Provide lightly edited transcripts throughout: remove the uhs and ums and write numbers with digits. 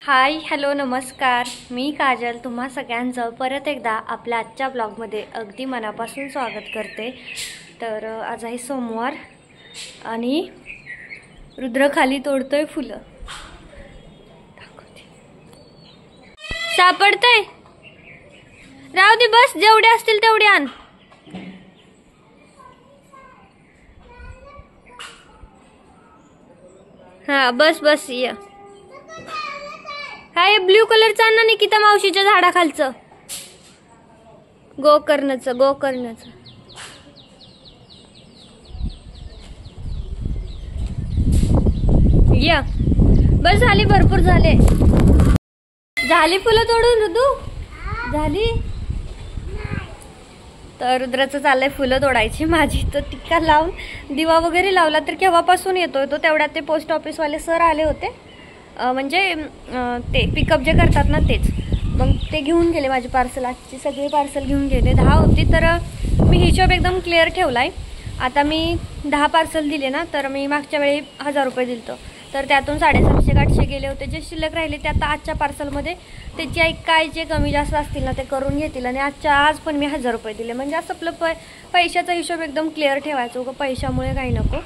Hi hello नमस्कार, मी काजल तुम्हा सगळ्यांचं परत एकदा आपल्या आजच्या ब्लॉगमध्ये अगदी मनापासून स्वागत करते। तर आज आहे सोमवार आणि रुद्र खाली तोडतोय फुलं। सापडतंय, राहू दे, बस जेवढे असतील तेवढे आण। हा बस बस ये। हा हे ब्ल्यू कलरचं आण ना निकिता मावशीच्या झाडाखालचं, गोकर्णचं गोकर्णचं। या बस झाली, भरपूर झाले, झाली फुलं तोडून रुदू झाली। तर रुद्राचं चाललंय फुलं तोडायची। माझी तर टिक्का लावून दिवा वगैरे लावला तर केव्हापासून येतोय तो, तेवढ्यात ते पोस्ट ऑफिसवाले सर आले होते, म्हणजे ते पिकअप जे करतात ना तेच। मग ते घेऊन गेले माझी पार्सल, आजची सगळी पार्सल घेऊन गेले। 10 होती तर मी हिशोब एकदम क्लिअर ठेवलाय। आता मी 10 पार्सल दिले ना, तर मी मागच्या वेळी 1000 रुपये दिलतो, तर त्यातून 750-800 गेले होते। जे शिल्लक राहिले ते आता आजच्या पार्सलमध्ये त्याची काय जे कमी जास्त असतील ना ते करून घेतील। आणि आज पण मी 1000 रुपये दिले, म्हणजे असं आपलं पैशाचा हिशोब एकदम क्लिअर ठेवायचा, उगा पैशामुळे काही नको।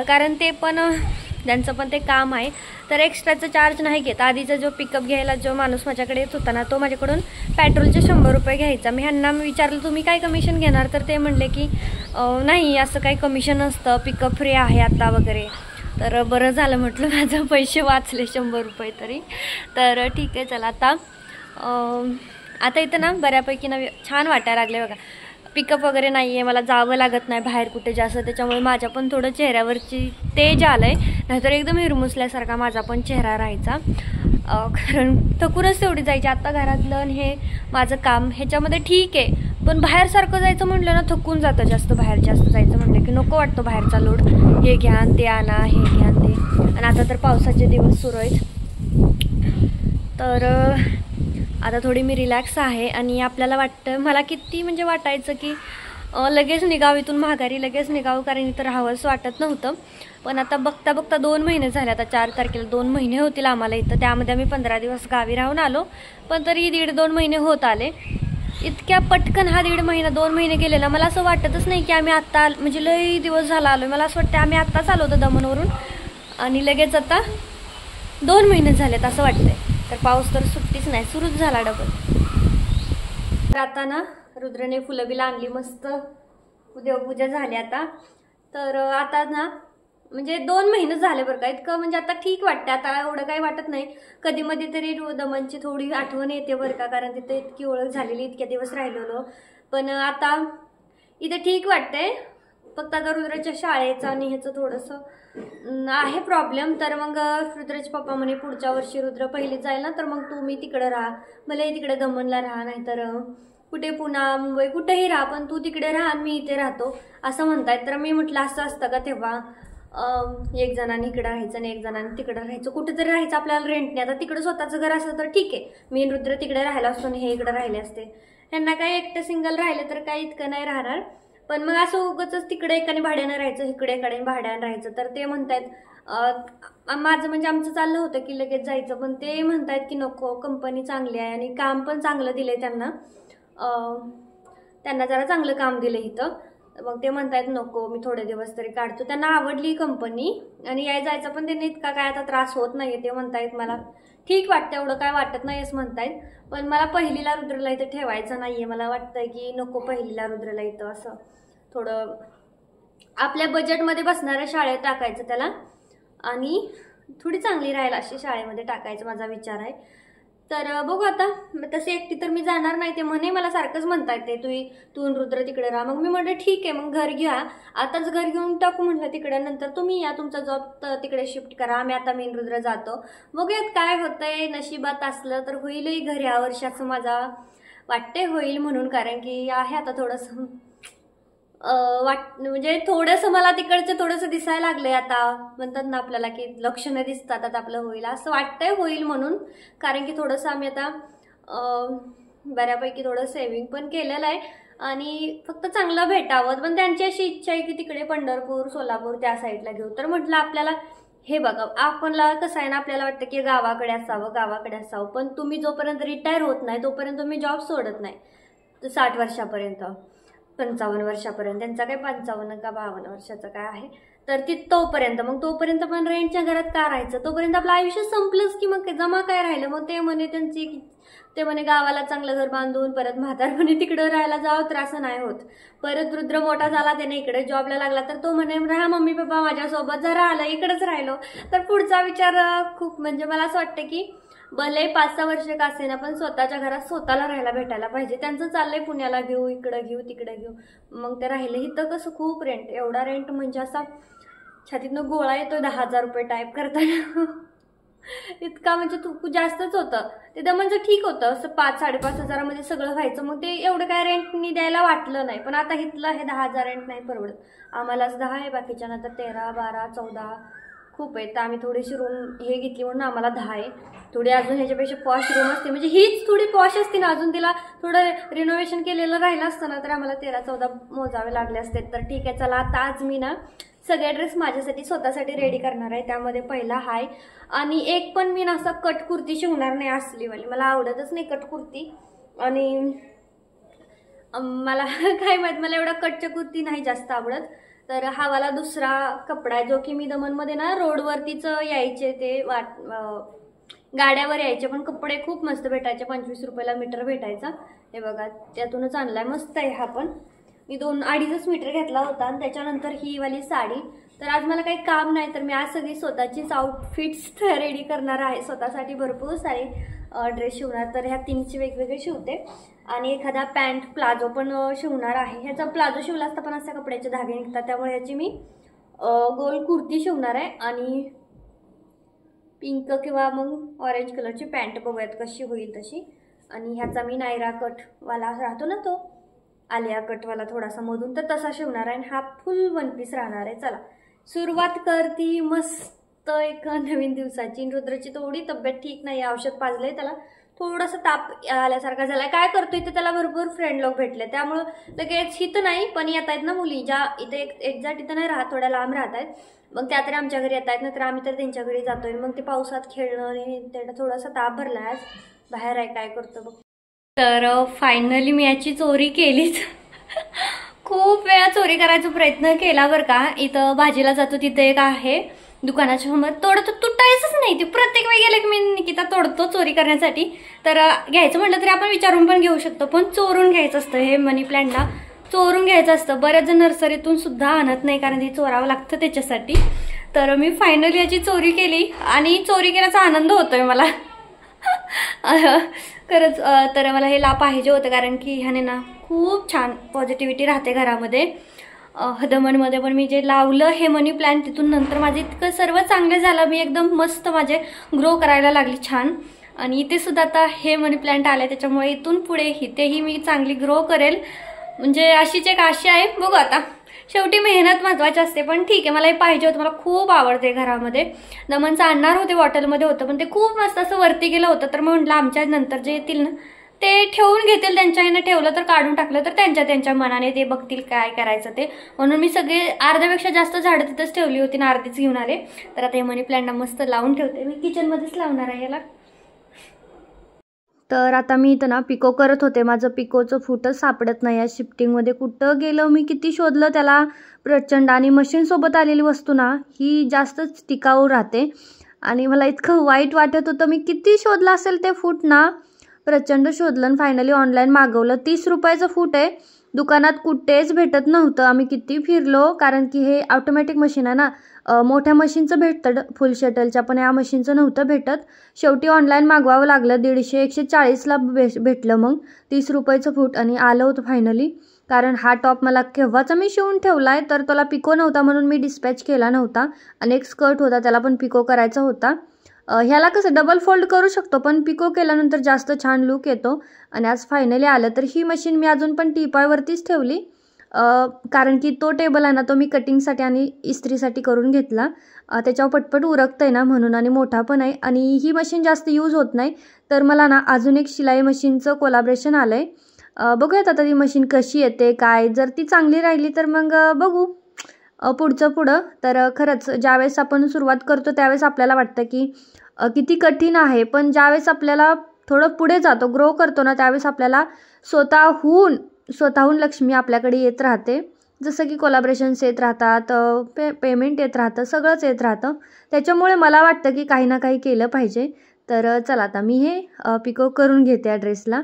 कारण ते पण त्यांचं पण ते काम आहे, तर एक्स्ट्राचा चार्ज नाही घेत। आधीचा जो पिकअप घ्यायला जो माणूस माझ्याकडे येत होता ना, तो माझ्याकडून पेट्रोलचे 100 रुपये घ्यायचा। मी ह्यांना विचारलं तुम्ही काय कमिशन घेणार, तर ते म्हणले की नाही असं काही कमिशन नसतं, पिकअप फ्री आहे आता वगैरे। तर बरं झालं म्हटलं, माझं पैसे वाचले 100 रुपये तरी। तर ठीक आहे चला, आता इथं ना बऱ्यापैकी ना छान वाटायला लागले बघा। पिकअप वगैरे नाही आहे, मला जावं लागत नाही बाहेर कुठे जास्त, त्याच्यामुळे माझ्या पण थोडं चेहऱ्यावरची तेज आलं आहे, नाहीतर एकदम हिरमुसल्यासारखा माझा पण चेहरा राहायचा। कारण थकूनच तेवढी जायची। आता घरातलं हे माझं काम ह्याच्यामध्ये ठीक आहे, पण बाहेर सारखं जायचं म्हटलं ना थकून जातं जास्त। बाहेर जास्त जायचं म्हटलं की नको वाटतं बाहेरचा लोड, हे घ्या ते आणा हे घ्या ते। आणि आता तर पावसाचे दिवस सुरू आहेत, तर आता थोडी मी रिलॅक्स आहे। आणि आपल्याला वाटतं, मला किती म्हणजे वाटायचं की लगेच निघावं इथून माघारी, लगेच निघावं, कारण इथं राहावंच वाटत नव्हतं। पण आता बघता बघता 2 महिने झाले, आता 4 तारखेला 2 महिने होतील आम्हाला इथं। त्यामध्ये आम्ही 15 दिवस गावी राहून आलो, पण तरी 1.5-2 महिने होत आले। इतक्या पटकन हा 1.5 महिना 2 महिने गेले ना, मला असं वाटतच नाही की आम्ही आत्ता, म्हणजे लई दिवस झाला आलो। मला असं वाटतं आम्ही आत्ताच आलो होतो दमनवरून आणि लगेच आता 2 महिने झालेत असं वाटतंय। तर पाऊस तर सुट्टीच नाही, सुरूच झाला डबल। तर आता ना रुद्रने फुलं बिलं आणली, मस्त देवपूजा झाली आता। तर आता ना म्हणजे 2 महिने झाले बरं का, इतकं म्हणजे आता ठीक वाटतं, आता एवढं काही वाटत नाही। कधी मध्ये तरी दमनची थोडी आठवण येते बरं का, कारण तिथे इतकी ओळख झालेली, इतक्या दिवस राहिलेलो। पण आता इथे ठीक वाटतंय, फक्त आता रुद्राच्या शाळेचं आणि ह्याचं थोडंसं आहे प्रॉब्लेम। तर मग रुद्राचे पप्पा म्हणे पुढच्या वर्षी रुद्र पहिलीत जाईल ना, तर मग तुम्ही तिकडे राहा, भले तिकडे दमनला राहा, नाहीतर कुठे पुणा मुंबई कुठेही राहा, पण तू तिकडे राहा आणि मी इथे राहतो असं म्हणतायत। तर मी म्हटलं असं असतं का तेव्हा, एक जणांनी इकडे राहायचं आणि एक जणांनी तिकडे राहायचं, कुठेतरी राहायचं आपल्याला रेंटने। आता तिकडे स्वतःचं घर असलं तर ठीक आहे, मी रुद्र तिकडे राहायला असतो आणि हे इकडे राहिले असते। त्यांना काही एकटं सिंगल राहिले तर काही इतकं नाही राहणार, पण मग असं उगाच तिकडे एकाने भाड्यानं राहायचं, इकडे एकाने भाड्यानं राहायचं। तर ते म्हणतायत, माझं म्हणजे आमचं चाललं होतं की लगेच जायचं, पण ते म्हणतायत की नको, कंपनी चांगली आहे आणि काम पण चांगलं दिलंय त्यांना, त्यांना जरा चांगलं काम दिलं इथं। मग ते म्हणतायत नको, मी थोडे दिवस तरी काढतो। त्यांना आवडली कंपनी आणि जायचा पण त्यांनी इतका काय आता त्रास होत नाहीये। ते म्हणतायत मला ठीक वाटतं, एवढं काय वाटत नाही असं म्हणतायत, पण मला पहिलीला रुद्रला इथं ठेवायचं नाहीये। मला वाटतंय की नको पहिलीला रुद्रला इथं, असं थोडं आपल्या बजेटमध्ये बसणाऱ्या शाळेत टाकायचं त्याला, आणि थोडी चांगली राहील अशी शाळेमध्ये टाकायचं माझा विचार आहे। तर बघू आता, तसे एकटी तर मी जाणार नाही। ते म्हणे मला सारखंच म्हणतायत ते तू रुद्र तिकडे राहा। मग मी म्हटलं ठीक आहे, मग घर घ्या, आताच घर घेऊन टाकू म्हटलं तिकडे, नंतर तुम्ही या तुमचा जॉब तिकडे शिफ्ट करा, आम्ही आता मी रुद्र जातो। बघूयात काय होतंय, नशिबात असलं तर होईलही घर या वर्षी असं माझा वाटते होईल म्हणून, कारण की आहे आता थोडंसं म्हणजे थोडंसं मला तिकडचं थोडंसं दिसायला लागलंय। आता म्हणतात ना आपल्याला की लक्षणं दिसतात, आता आपलं होईल असं वाटतंय होईल म्हणून, कारण की थोडंसं आम्ही आता बऱ्यापैकी थोडं सेव्हिंग पण केलेलं आहे आणि फक्त चांगलं भेटावं। पण त्यांची अशी इच्छा आहे की तिकडे पंढरपूर सोलापूर त्या साईडला घेऊ, तर म्हटलं आपल्याला हे बघा, आपणला कसं आहे ना, आपल्याला वाटतं की गावाकडे असावं, पण तुम्ही जोपर्यंत रिटायर होत नाही तोपर्यंत तुम्ही जॉब सोडत नाही. तर 60 वर्षापर्यंत, 55 वर्षापर्यंत, त्यांचा काय 55 का 52 वर्षाचं काय आहे, तर तोपर्यंत पण रेंटच्या घरात का राहायचं, तोपर्यंत आपलं आयुष्य संपलंच की मग जमा काय राहिलं. मग ते म्हणे गावाला चांगलं घर बांधून परत म्हातारपणे तिकडं राहायला जावं, तर असं नाही होत. परत रुद्र मोठा झाला, त्याने इकडे जॉबला लागला, तर तो म्हणे राहा मम्मी पप्पा माझ्यासोबत, जरा आलं इकडेच राहिलो. तर पुढचा विचार खूप म्हणजे मला असं वाटतं की भले 5-6 वर्ष का असेना, पण स्वतःच्या घरात स्वतःला राहायला भेटायला पाहिजे. त्यांचं चाललंय पुण्याला घेऊ, इकडं घेऊ, तिकडे घेऊ, मग ते राहिले. इथं कसं खूप रेंट, एवढा रेंट म्हणजे असा छातीतनं गोळा येतो 10,000 रुपये टाईप करताना. इतका म्हणजे तू जास्तच होतं तिथं. म्हणजे ठीक होतं असं 5-5.5 हजारामध्ये सगळं व्हायचं, मग ते एवढं काय रेंटनी द्यायला वाटलं नाही. पण आता इथलं हे 10,000 रेंट नाही परवडत. आम्हालाच 10 आहे, बाकीच्या नंतर 13, 12, 14 खूप आहे. तर आम्ही थोडीशी रूम हे घेतली म्हणून आम्हाला 10 आहे. थोडी अजून ह्याच्यापेक्षा पॉश रूम असते, म्हणजे हीच थोडी पॉश असते ना, अजून तिला थोडं रिनोव्हेशन केलेलं राहिलं असतं ना, तर आम्हाला 13-14 मोजावे लागले असते. तर ठीक आहे, चला आता आज मी ना सगळे ड्रेस माझ्यासाठी स्वतःसाठी रेडी करणार आहे. त्यामध्ये पहिला हाय, आणि एक पण मी ना असा कट कुर्ती शिवणार नाही असलीवाली, मला आवडतच नाही कट कुर्ती. आणि मला काय माहीत, मला एवढा कटच्या कुर्ती नाही जास्त आवडत. तर हा वाला दुसरा कपडा आहे, जो की मी दमनमध्ये ना रोडवरतीच यायचे, ते गाड्यावर यायचे, पण कपडे खूप मस्त भेटायचे, 25 रुपयाला मीटर भेटायचा. हे बघा, त्यातूनच आणलाय, मस्त आहे हा पण. मी 2-2.5 मीटर घेतला होता. आणि त्याच्यानंतर ही वाली साडी. तर आज मला काही काम नाही, तर मी आज सगळी स्वतःचीच आउटफिट्स रेडी करणार आहे. स्वतःसाठी भरपूर सारे ड्रेस शिवणार, तर ह्या 3चे वेगवेगळे शिवते. आणि एखादा पॅन्ट प्लाझो पण शिवणार आहे. ह्याचा प्लाझो शिवला असता, पण अशा कपड्याचे धागे निघतात, त्यामुळे ह्याची मी गोल कुर्ती शिवणार आहे. आणि पिंक किंवा मग ऑरेंज कलरची पॅन्ट, बघूयात कशी होईल तशी. आणि ह्याचा मी नायरा कटवाला राहतो ना, तो आलिया कटवाला थोडासा मधून, तर तसा शिवणार आहे. आणि हा फुल 1 पीस राहणार आहे. चला सुरुवात करती मस्त एका नवीन दिवसाची. रुद्रची थोडी तब्येत ठीक नाही, औषध पाजलंय त्याला, थोडासा ताप आल्यासारखा झालाय. काय करतोय तर त्याला भरपूर फ्रेंड लोक भेटले, त्यामुळं लगेच हिथं नाही, पण येत आहेत ना मुली, ज्या इथे एक्झॅक्ट इथं नाही राहत, थोड्या लांब राहत आहेत, मग त्या तरी आमच्या घरी येत आहेत ना, तर आम्ही तर त्यांच्या घरी जातोय. मग ते पावसात खेळणं आणि त्याला थोडासा ताप भरला आज, बाहेर आहे, काय करतो बघ. तर फायनली मी याची चोरी केलीच. खूप वेळा चोरी करायचा प्रयत्न केला बरं का. इथं भाजीला जातो, तिथे एक आहे दुकानाच्या समोर, तोडतो, तुटायचंच नाही. ती प्रत्येक वेळी गेलं की मी निकिता तोडतो चोरी करण्यासाठी. तर घ्यायचं म्हटलं तरी आपण विचारून पण घेऊ शकतो, पण चोरून घ्यायचं असतं. हे मनी प्लांटला चोरून घ्यायचं असतं. बऱ्याच जण नर्सरीतून सुद्धा आणत नाही, कारण ती चोरावं लागतं त्याच्यासाठी. तर मी फायनली याची चोरी केली, आणि चोरी केल्याचा आनंद होतोय मला. खरंच. तर मला हे पाहिजे होतं, कारण की ह्याने ना खूप छान पॉझिटिव्हिटी राहते घरामध्ये. दमनमध्ये पण मी जे लावलं हे मनी प्लांट, तिथून नंतर माझे इतकं सर्व चांगलं झालं. मी एकदम मस्त माझे ग्रो करायला लागली छान. आणि इथे सुद्धा आता हे मनी प्लांट आले, त्याच्यामुळे इथून पुढे इथेही मी चांगली ग्रो करेल. म्हणजे अशीच एक आशा आहे, बघू आता. शेवटी मेहनत महत्त्वाची असते, पण ठीक आहे, मला हे पाहिजे होतं, मला खूप आवडते घरामध्ये. दमनचं आणणार होते, बॉटलमध्ये होतं, पण ते खूप मस्त असं वरती गेलं होतं. तर मग म्हटलं आमच्या नंतर जे येतील ना ते ठेवून घेतील, त्यांच्या ह्यानं ठेवलं तर काढून टाकलं तर त्यांच्या मनाने ते बघतील काय करायचं ते. म्हणून मी सगळे अर्ध्यापेक्षा जास्त झाडं तिथंच ठेवली होती ना, अर्धीच घेऊन आले. तर आता हे मनी प्लांटला मस्त लावून ठेवते, मी किचनमध्येच लावणार आहे याला. तर आता मी इथं ना पिको करत होते, माझं पिकोचं फूटच सापडत नाही या शिफ्टिंगमध्ये. कुठं गेलं मी, किती शोधलं त्याला प्रचंड. आणि मशीनसोबत आलेली वस्तू ना ही जास्तच टिकाऊ राहते, आणि मला इतकं वाईट वाटत होतं. मी किती शोधलं असेल ते फूट ना, प्रचंड शोधलं. फायनली ऑनलाईन मागवलं. 30 रुपयाचं फूट आहे, दुकानात कुठेच भेटत नव्हतं. आम्ही किती फिरलो, कारण की हे ऑटोमॅटिक मशीन आहे ना, मोठ्या मशीनचं भेटतं फुल शटलच्या, पण या मशीनचं नव्हतं भेटत. शेवटी ऑनलाईन मागवावं लागलं. 150-140ला भेटलं मग 30 रुपयाचं फूट, आणि आलं होतं फायनली. कारण हा टॉप मला केव्हाचा मी शिवून ठेवला आहे, तर त्याला पिको नव्हता म्हणून मी डिस्पॅच केला नव्हता. आणि एक स्कर्ट होता, त्याला पण पिको करायचा होता. ह्याला कसं डबल फोल्ड करू शकतो, पण पिको केल्यानंतर जास्त छान लुक येतो. आणि आज फायनली आलं. तर ही मशीन मी अजून पण टीपॉयवरतीच ठेवली, कारण की तो टेबल आहे ना, तो मी कटिंगसाठी आणि इस्त्रीसाठी करून घेतला. त्याच्यावर पटपट उरकतंय ना म्हणून, आणि मोठा पण आहे. आणि ही मशीन जास्त यूज होत नाही, तर मला ना अजून एक शिलाई मशीनचं कोलॅबरेशन आलं आहे. बघूयात आता ती मशीन कशी येते काय. जर ती चांगली राहिली तर मग बघू, पुढचं पुढं. तर खरंच ज्यावेळेस आपण सुरुवात करतो त्यावेळेस आपल्याला वाटतं की किती कठीण आहे, पण ज्यावेळेस आपल्याला थोडं पुढे जातो, ग्रो करतो ना, त्यावेळेस आपल्याला स्वतःहून लक्ष्मी आपल्याकडे येत राहते. जसं की कोलॅबरेशन्स येत राहतात, पेमेंट येत राहतं, सगळंच येत राहतं. त्याच्यामुळे मला वाटतं की काही ना काही केलं पाहिजे. तर चला आता मी हे पिको करून घेते या ड्रेसला.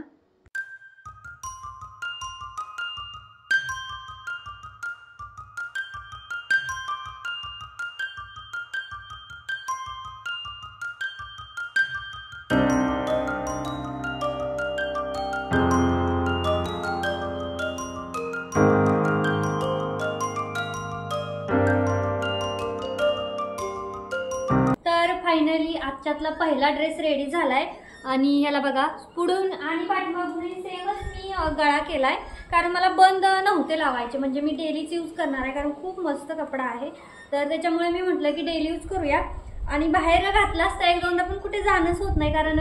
फायनली आजच्यातला पहिला ड्रेस रेडी झालाय आणि ह्याला बघा पुढून आणि पाठीमागून सेमच मी गळा केलाय, कारण मला बंद नव्हते लावायचे, म्हणजे मी डेलीच यूज करणार आहे, कारण खूप मस्त कपडा आहे. तर त्याच्यामुळे मी म्हटलं की डेली यूज करूया. आणि बाहेर घातला असता एक दोनदा पण कुठे जाणंच होत नाही, कारण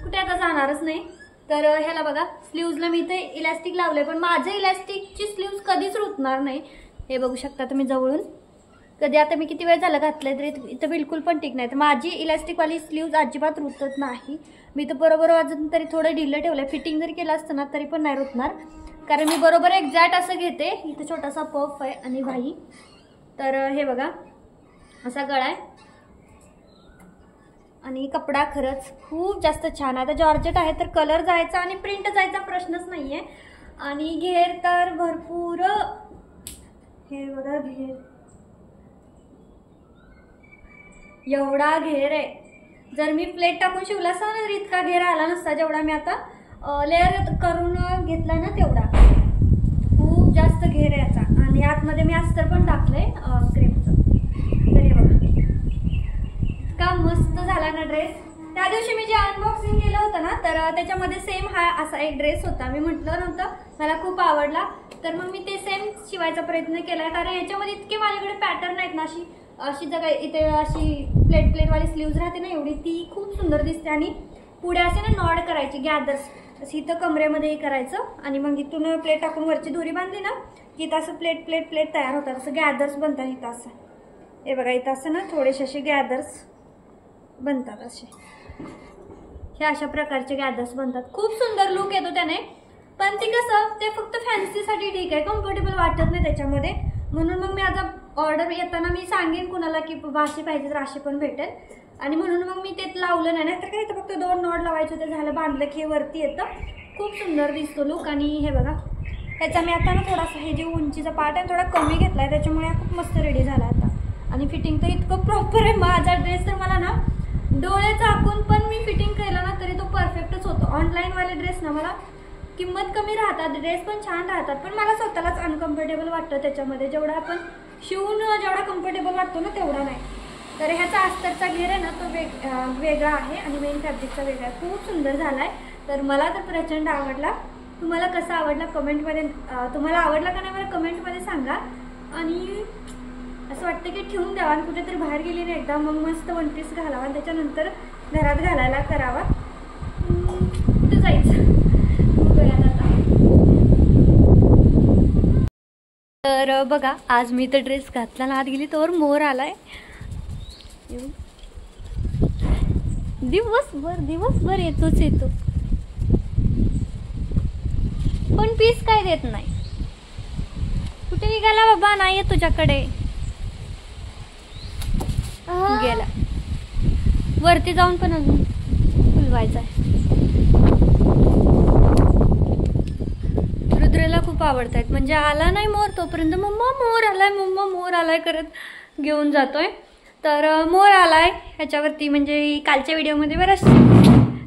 कुठे आता जाणारच नाही. तर ह्याला बघा स्लीव्जला मी इथे इलास्टिक लावले, पण माझे इलास्टिकची स्लीव्ज कधीच रुतणार नाही. हे बघू शकता तुम्ही जवळून. कधी आता मी किती वेळ झाला घातलंय तरी इथं बिलकुल पण टिक नाही. तर माझी इलास्टिकवाली स्लीव्ज अजिबात रुतत नाही. मी तर बरोबर वाजून तरी थोडं ढिल्लं ठेवलंय. फिटिंग जरी केलं असतं ना तरी पण नाही रुतणार, कारण मी बरोबर एक्झॅक्ट असं घेते. इथं छोटासा पफ आहे आणि भाई. तर हे बघा असा गळा आहे आणि कपडा खरंच खूप जास्त छान आहे. आता जॉर्जेट आहे तर कलर जायचा आणि प्रिंट जायचा प्रश्नच नाहीये. आणि घेर तर भरपूर, हे बघा घेर एवढा घेर आहे. जर मी प्लेट टाकून शिवला असता ना तर इतका घेर आला नसता जेवढा मी आता लेअर करून घेतला ना, तेवढा खूप जास्त घेर आहे याचा. आणि आतमध्ये मी अस्तर पण टाकलंय क्रेपचं. तर हे बघा इतका मस्त झाला ना ड्रेस. त्या दिवशी मी जे अनबॉक्सिंग केलं होतं ना तर त्याच्यामध्ये सेम हा असा एक ड्रेस होता. मी म्हटलं नव्हतं मला खूप आवडला, तर मग मी ते सेम शिवायचा प्रयत्न केलाय, कारण याच्यामध्ये इतके माझ्याकडे पॅटर्न आहेत ना. अशी जगा इथे अशी प्लेटवाली स्लीव्ज राहते ना, एवढी ती खूप सुंदर दिसते. आणि पुढे असे ना नॉड करायची, गॅदर्स अशी इथं कमरेमध्ये करायचं आणि मग इथून प्लेट टाकून वरची दोरी बांधली ना की इथं असं प्लेट तयार होतात. असं गॅदर्स बनतात इथं असं. हे बघा इथं असं ना थोडेसे असे गॅदर्स बनतात असे. हे अशा प्रकारचे गॅदर्स बनतात. खूप सुंदर लुक येतो त्याने. पण ते कसं ते फक्त फॅन्सीसाठी ठीक आहे, कम्फर्टेबल वाटत नाही त्याच्यामध्ये. म्हणून मग मी आता ऑर्डर येताना मी सांगेन कुणाला की अशी पाहिजे तर अशी पण भेटेल. आणि म्हणून मग मी ते लावलं नाही, तर काय फक्त 2 नॉड लावायचे होते, झालं. बांधलं की हे वरती येतं. खूप सुंदर दिसतो लुक. आणि हे बघा त्याचा मी आता ना थोडासा हे जे उंचीचा पार्ट आहे थोडा कमी घेतलाय, त्याच्यामुळे खूप मस्त रेडी झाला आता. आणि फिटिंग तर इतकं प्रॉपर आहे माझा ड्रेस, तर मला ना डोळे झाकून पण मी फिटिंग केलं ना तरी तो परफेक्टच होतो. ऑनलाईनवाले ड्रेस ना मला किंमत कमी राहतात, ड्रेस पण छान राहतात, पण मला स्वतःलाच अनकम्फर्टेबल वाटतं त्याच्यामध्ये. जेवढा आपण शिवून जेवढा कम्फर्टेबल वाटतो ना तेवढा नाही. तर ह्याचा अस्तरचा घेर आहे ना तो वेगळा आहे आणि मेन फॅब्रिकचा वेगळा आहे. खूप सुंदर झाला आहे. तर मला तर प्रचंड आवडला. तुम्हाला कसा आवडला कमेंटमध्ये, तुम्हाला आवडला का नाही मला कमेंटमध्ये सांगा. आणि असं वाटतं की ठेवून द्यावा आणि कुठेतरी बाहेर गेली नाही एकदा मग मस्त 1 पीस घालावा, त्याच्यानंतर घरात घालायला करावा. कुठे जायचं आता. तर बघा आज मी तर ड्रेस घातला ना, आत गेली तर मोर आलाय. दिवसभर येतोच येतो, पण पीस काय देत नाही. कुठे निघाला बाबा, नाही येत तुझ्याकडे. गेला वरती जाऊन पण अजून फुलवायचा आहे. रुद्रेला खूप आवडतायत, म्हणजे आला नाही मोर तोपर्यंत मम्मा मोर आलाय करत घेऊन जातोय. तर मोर आलाय ह्याच्यावरती, म्हणजे कालच्या व्हिडिओमध्ये बरंच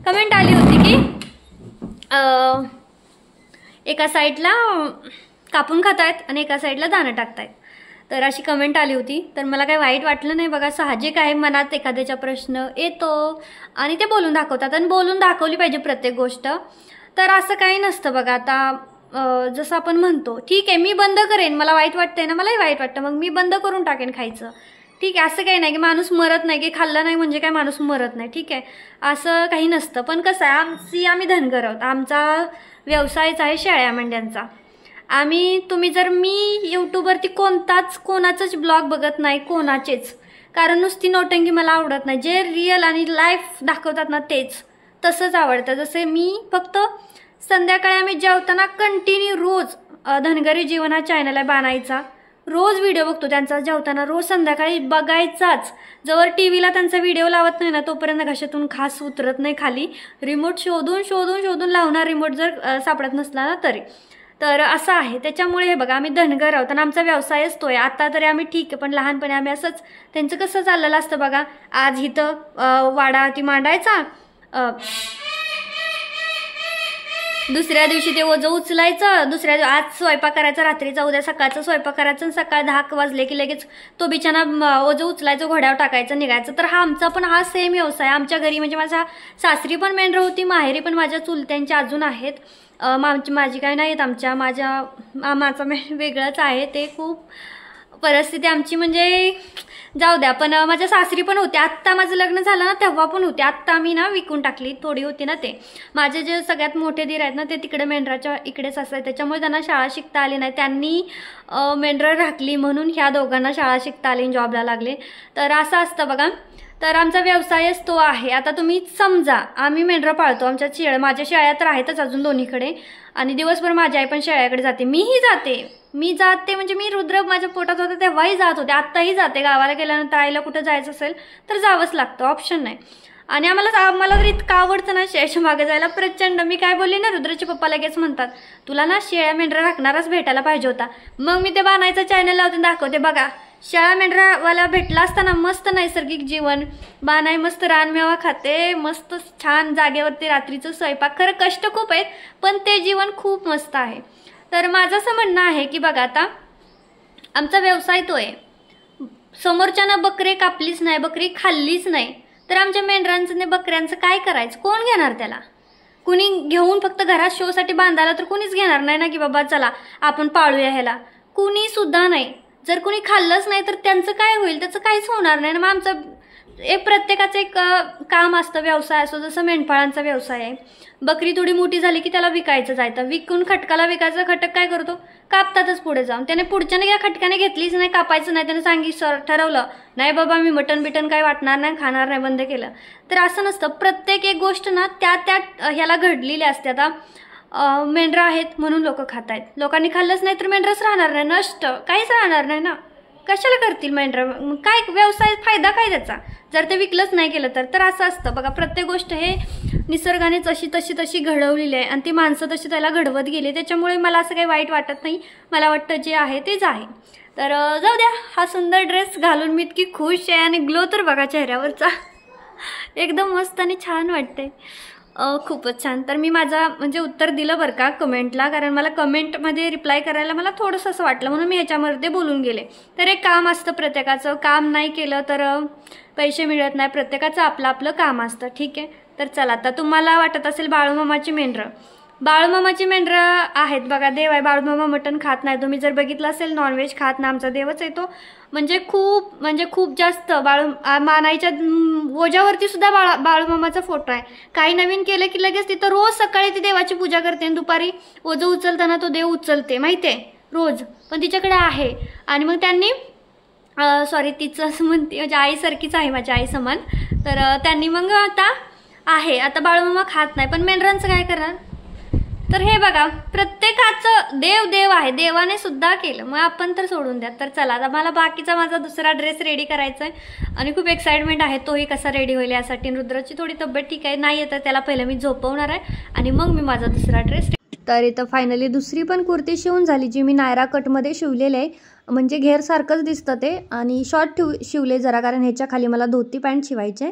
कमेंट आली होती की एका साईडला कापून खातायत आणि एका साईडला दाणं टाकतायत. तर अशी कमेंट आली होती. तर मला काही वाईट वाटलं नाही बघा. साहजिक आहे, मनात एखाद्याचा प्रश्न येतो आणि ते बोलून दाखवतात आणि बोलून दाखवली पाहिजे प्रत्येक गोष्ट. तर असं काही नसतं बघा. आता जसं आपण म्हणतो ठीक आहे मी बंद करेन, मला वाईट वाटतंय ना, मलाही वाईट वाटतं, मग मी बंद करून टाकेन खायचं. ठीक आहे, असं काही नाही की माणूस मरत नाही, की खाल्लं नाही म्हणजे काय माणूस मरत नाही. ठीक आहे, असं काही नसतं. पण कसं आहे, आम्ही धनगर आहोत. आमचा व्यवसायच आहे शेळ्या मेंढ्यांचा. तुम्ही जर मी यूट्यूबवरती कोणाचाच ब्लॉग बघत नाही, कोणाचेच, कारण नुसती नोटंगी मला आवडत नाही. जे रिअल आणि लाईफ दाखवतात ना तेच तसंच आवडतं. जसे मी फक्त संध्याकाळी आम्ही जेवताना कंटिन्यू रोज धनगरी जीवन हा चॅनल आहे बानाईचा, रोज व्हिडिओ बघतो त्यांचा जेवताना, रोज संध्याकाळी बघायचाच. जवळ टीव्हीला त्यांचा व्हिडिओ लावत नाही ना तोपर्यंत घशातून खास उतरत नाही खाली. रिमोट शोधून शोधून शोधून लावणार, रिमोट जर सापडत नसला ना तरी. तर असं आहे. त्याच्यामुळे हे बघा आम्ही धनगर आहोत आणि आमचा व्यवसायच तो आहे. आता तरी आम्ही ठीक आहे, पण लहानपणी आम्ही असंच, त्यांचं कसं चाललेलं असतं बघा, आज इथं वाडा ती मांडायचा, दुसऱ्या दिवशी ते ओझं उचलायचं, आज स्वयंपाक करायचा रात्रीचा, उद्या सकाळचा स्वयंपाक करायचं आणि सकाळ 10 वाजले की लगेच तो बिछाना ओझं उचलायचं, घोड्यावर टाकायचं, निघायचं. तर आमचा पण हा सेम व्यवसाय आमच्या घरी. म्हणजे माझ्या सासरी पण मेंढरं होती, माहेरी पण माझ्या चुलत्यांच्या अजून आहेत. माझी काय नाहीत, माझा वेगळंच आहे. ते खूप परिस्थिती आमची म्हणजे जाऊ द्या, पण माझ्या सासरी पण होते. आत्ता माझं लग्न झालं ना तेव्हा पण होते. आत्ता मी ना विकून टाकली, थोडी होती ना. ते माझे जे सगळ्यात मोठे दीर आहेत ना ते तिकडे मेंढराच्या इकडेच असतात, त्याच्यामुळे त्यांना शाळा शिकता आली नाही. त्यांनी मेंढरं राखली म्हणून ह्या दोघांना शाळा शिकता आली, जॉबला लागले. तर असं असतं बघा. तर आमचा व्यवसायच तो आहे. आता तुम्ही समजा आम्ही मेंढरं पाळतो, आमच्या माझ्या शेळ्या तर आहेतच अजून दोन्हीकडे, आणि दिवसभर माझी आई पण शेळ्याकडे जाते, मी जाते म्हणजे मी रुद्र माझ्या पोटात होता तेव्हाही जात होते, आत्ताही जाते. गावाला गेल्यानंतर आईला कुठं जायचं असेल तर जावंच लागतं, ऑप्शन नाही. आणि मला तर इतकं आवडतं ना शेळ्याच्या मागे जायला प्रचंड. मी काय बोलली ना, रुद्रचे पप्पा लगेच म्हणतात तुला ना शेळ्या मेंढरा राखणाराच भेटायला पाहिजे होता. मग मी ते बानायचं चॅनल लावते, दाखवते बघा शेळ्या मेंढरावाला भेटला असताना मस्त नैसर्गिक जीवन, बानाई मस्त रानमेवा खाते, मस्त छान जागेवरती रात्रीचं स्वयंपाक. खरं कष्ट खूप आहेत पण ते जीवन खूप मस्त आहे. तर माझं असं म्हणणं आहे की बघा आता आमचा व्यवसाय तो आहे, समोरच्यानं बकरी कापलीच नाही, बकरी खाल्लीच नाही तर आमच्या मेंढरांचं बकऱ्यांचं काय करायचं, कोण घेणार त्याला? कुणी घेऊन फक्त घरात शोसाठी बांधायला तर कुणीच घेणार नाही ना, की बाबा चला आपण पाळूया ह्याला, कुणी सुद्धा नाही. जर कुणी खाल्लंच नाही तर त्यांचं काय होईल, त्याचं काहीच होणार नाही ना. मग आमचं प्रत्येकाचं एक काम असतं, व्यवसाय असतो. जसं मेंढपाळांचा व्यवसाय आहे, बकरी थोडी मोठी झाली की त्याला विकायचं जायचं, विकून खटकाला विकायचं. खटक काय करतो, कापतातच पुढे जाऊन. त्याने पुढच्याने या खटकाने घेतलीच नाही, कापायचं नाही, त्याने ठरवलं नाही बाबा मी मटण काय वाटणार नाही, खाणार नाही, बंद केलं. तर असं नसतं. प्रत्येक एक गोष्ट ना त्या ह्याला घडलेली असते. आता मेंढरं आहेत म्हणून लोक खात आहेत, लोकांनी खाल्लंच नाही तर मेंढरच राहणार नाही, नष्ट काहीच राहणार नाही ना. कशाला करतील मेंढरं, काय व्यवसाय, फायदा काय त्याचा जर ते विकलंच नाही केलं तर असं असतं बघा. प्रत्येक गोष्ट हे निसर्गाने तशी घडवलेली आहे आणि ती माणसं तशी त्याला घडवत गेली. त्याच्यामुळे मला असं काही वाईट वाटत नाही. मला वाटतं जे आहे तेच आहे. तर जाऊ द्या. हा सुंदर ड्रेस घालून मी इतकी खुश आहे आणि ग्लो तर बघा चेहऱ्यावरचा एकदम मस्त आणि छान वाटते, खूपच छान. तर मी माझा म्हणजे उत्तर दिलं बरं का कमेंटला, कारण मला कमेंटमध्ये रिप्लाय करायला मला थोडंसं असं वाटलं म्हणून मी ह्याच्यामध्ये बोलून गेले. तर एक काम असतं प्रत्येकाचं, काम नाही केलं तर पैसे मिळत नाही, प्रत्येकाचं आपलं काम असतं. ठीक आहे. तर चला, आता तुम्हाला वाटत असेल बाळूमामाची मेंढरं आहेत बघा, देव आहे. बाळूमामा मटण खात नाही, तुम्ही जर बघितलं असेल नॉनव्हेज खात ना, आमचा देवच आहे तो. म्हणजे खूप जास्त मानाईच्या ओझ्यावरती सुद्धा बाळूमामाचा फोटो आहे. काही नवीन केलं की लगेच तिथं रोज सकाळी ती देवाची पूजा करते आणि दुपारी ओझं उचलताना तो देव उचलते, माहिती आहे, रोज. पण तिच्याकडे आहे. आणि मग त्यांनी तिचं असं म्हणते, म्हणजे आईसारखीच आहे, माझ्या आई समान. तर त्यांनी मग आता बाळूमामा खात नाही, पण मेंढरांचं काय करणार. तर हे बघा, प्रत्येकाचं देव आहे, देवाने सुद्धा केलं, मग आपण तर सोडून द्या. तर चला, आता मला बाकीचा माझा दुसरा ड्रेस रेडी करायचा आहे आणि खूप एक्साइटमेंट आहे तोही कसा रेडी होईल यासाठी. रुद्राची थोडी तब्येत ठीक आहे, नाही तर त्याला पहिलं मी झोपवणार आहे आणि मग मी माझा दुसरा ड्रेस. तर इथं फायनली दुसरी पण कुर्ती शिवून झाली, जी मी नायरा कटमध्ये शिवलेली आहे. म्हणजे घेरसारखंच दिसतं ते, आणि शॉर्ट शिवले जरा, कारण ह्याच्या खाली मला धोती पॅन्ट शिवायचे.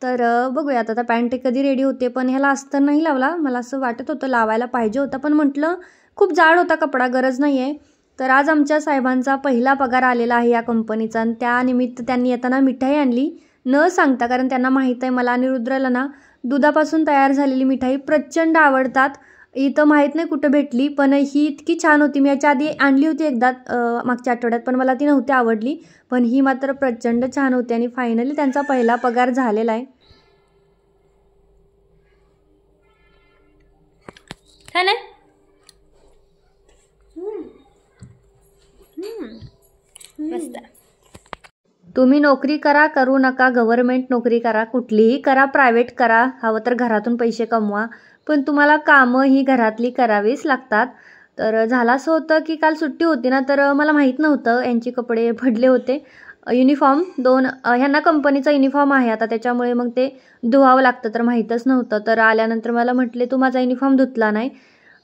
तर बघूया आता पॅन्ट कधी रेडी होते. पण ह्याला अस्तर नाही लावला, मला असं वाटत होतं लावायला पाहिजे होतं, पण म्हटलं खूप जाड होता कपडा, गरज नाही आहे. तर आज आमच्या साहेबांचा पहिला पगार आलेला आहे या कंपनीचा, आणि त्यानिमित्त त्यांनी येताना मिठाई आणली न सांगता, कारण त्यांना माहीत आहे मला आणि रुद्राला ना दुधापासून तयार झालेली मिठाई प्रचंड आवडतात. इथं माहीत नाही कुठं भेटली, पण ही इतकी छान होती. मी याच्या आधी आणली होती एकदा मागच्या आठवड्यात, पण मला ती नव्हती आवडली, पण ही मात्र प्रचंड छान होती. आणि फायनली त्यांचा पहिला पगार झालेला आहे. मस्त. तुम्ही नोकरी करा, करू नका, गव्हर्नमेंट नोकरी करा, कुठलीही करा, प्रायव्हेट करा, हवं तर घरातून पैसे कमवा, पण तुम्हाला कामं ही घरातली करावीच लागतात. तर झालं असं होतं की काल सुट्टी होती ना, तर मला माहीत नव्हतं यांचे कपडे पडले होते. युनिफॉर्म 2 ह्यांना कंपनीचा युनिफॉर्म आहे आता, त्याच्यामुळे मग ते धुवावं लागतं, तर माहीतच नव्हतं. तर आल्यानंतर मला म्हटले तू माझा युनिफॉर्म धुतला नाही,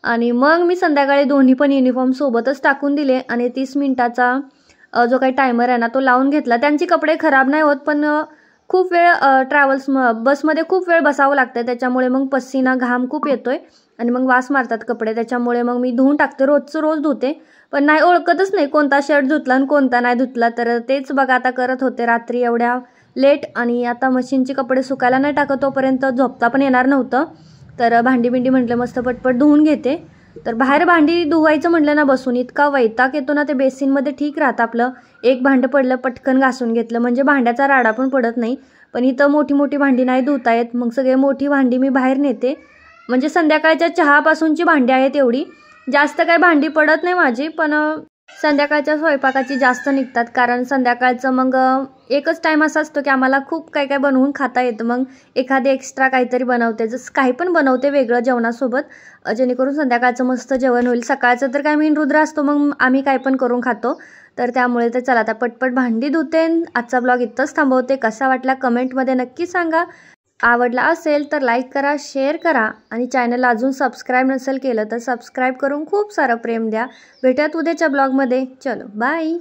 आणि मग मी संध्याकाळी दोन्ही पण युनिफॉर्म सोबतच टाकून दिले आणि 30 मिनिटाचा जो काही टायमर आहे ना तो लावून घेतला. त्यांची कपडे खराब नाही होत, पण खूप वेळ बसमध्ये खूप वेळ बसावं लागतं, त्याच्यामुळे मग पसीना घाम खूप येतोय आणि मग वास मारतात कपडे, त्याच्यामुळे मग मी धुवून टाकते, रोजचं रोज धुते. पण नाही ओळखतच नाही कोणता शर्ट धुतला आणि कोणता नाही धुतला. तर तेच बघा आता करत होते रात्री एवढ्या लेट, आणि आता मशीनचे कपडे सुकायला नाही टाकत तोपर्यंत झोपता पण येणार नव्हतं. तर भांडी म्हटलं मस्त पटपट धुवून घेते. तर बाहेर भांडी धुवायचं म्हटलं ना बसून इतका वैताग येतो ना, ते बेसिनमध्ये ठीक राहतं आपलं, एक भांडं पडलं पटकन घासून घेतलं म्हणजे भांड्याचा राडा पण पडत नाही. पण इथं मोठी मोठी भांडी नाही धुता येत, मग सगळे मोठी भांडी मी बाहेर नेते. म्हणजे संध्याकाळच्या चहापासूनची भांडी आहेत एवढी, जास्त काही भांडी पडत नाही माझी, पण संध्याकाळच्या स्वयंपाकाची जास्त निघतात, कारण संध्याकाळचं मग एकच टाईम असा असतो की आम्हाला खूप काय काय बनवून खाता येतं. मग एखादी एक्स्ट्रा काहीतरी बनवते, जसं काही पण बनवते वेगळं जेवणासोबत, जेणेकरून संध्याकाळचं मस्त जेवण होईल. सकाळचं तर काय मीन रुद्र असतो, मग आम्ही काय पण करून खातो. तर त्यामुळे तर चला आता पटपट भांडी धुते. आजचा ब्लॉग इथंच थांबवते. कसा वाटला कमेंटमध्ये नक्की सांगा. आवडला असेल तर लाईक करा, शेअर करा, आणि चॅनलला अजून सबस्क्राईब नसेल केलं तर सबस्क्राईब करून खूप सारं प्रेम द्या. भेटूयात उद्याच्या ब्लॉगमध्ये. चलो बाय.